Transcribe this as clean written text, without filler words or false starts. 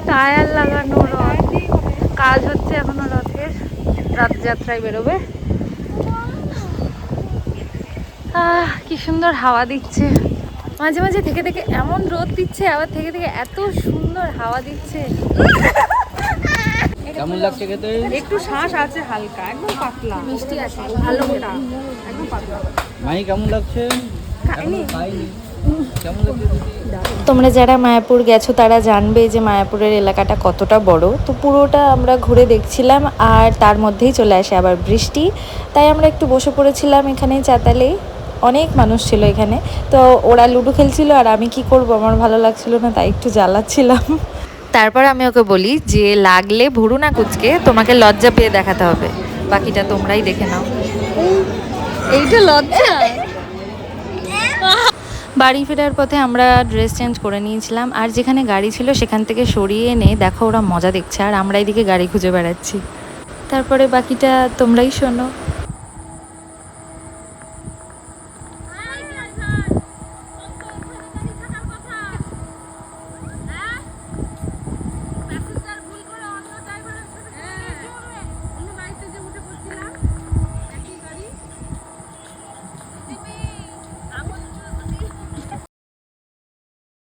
Tyre লাগানো রথ কাজ হচ্ছে এখনো রথের, রথযাত্রায় বেরোবে। কি সুন্দর হাওয়া দিচ্ছে, মাঝে মাঝে থেকে থেকে এমন রোদ দিচ্ছে, আবার থেকে থেকে এত সুন্দর হাওয়া দিচ্ছে। কেমন লাগছে খেতে? একটু শ্বাস আছে হালকা, একদম পাতলা মিষ্টি আছে, ভালো মোটা, একদম পাতলা। মাই কেমন লাগছে? খাইনি। কেমন লাগছে দিদি? তোমরা যারা মায়াপুর গেছো তারা জানবে যে মায়াপুরের এলাকাটা কতটা বড়। তো পুরোটা আমরা ঘুরে দেখছিলাম, আর তার মধ্যেই চলে আসে আবার বৃষ্টি, তাই আমরা একটু বসে পড়েছিলাম এখানে চাতালে। অনেক মানুষ ছিল এখানে, তো ওরা লুডো খেলছিল আর আমি কি করব, আমার ভালো লাগছিল না তাই একটু জ্বালাচ্ছিলাম। তারপর আমি ওকে বলি যে লাগলে ভুরু না কুচকে তোমাকে লজ্জা পেয়ে দেখাতে হবে, বাকিটা তোমরাই দেখে নাও। এইটা লজ্জা। বাড়ি ফেরার পথে আমরা ড্রেস চেঞ্জ করে নিয়েছিলাম, আর যেখানে গাড়ি ছিল সেখান থেকে সরিয়ে এনে দেখো ওরা মজা দেখছে, আর আমরা এদিকে গাড়ি খুঁজে বেড়াচ্ছি। তারপরে বাকিটা তোমরাই শোনো।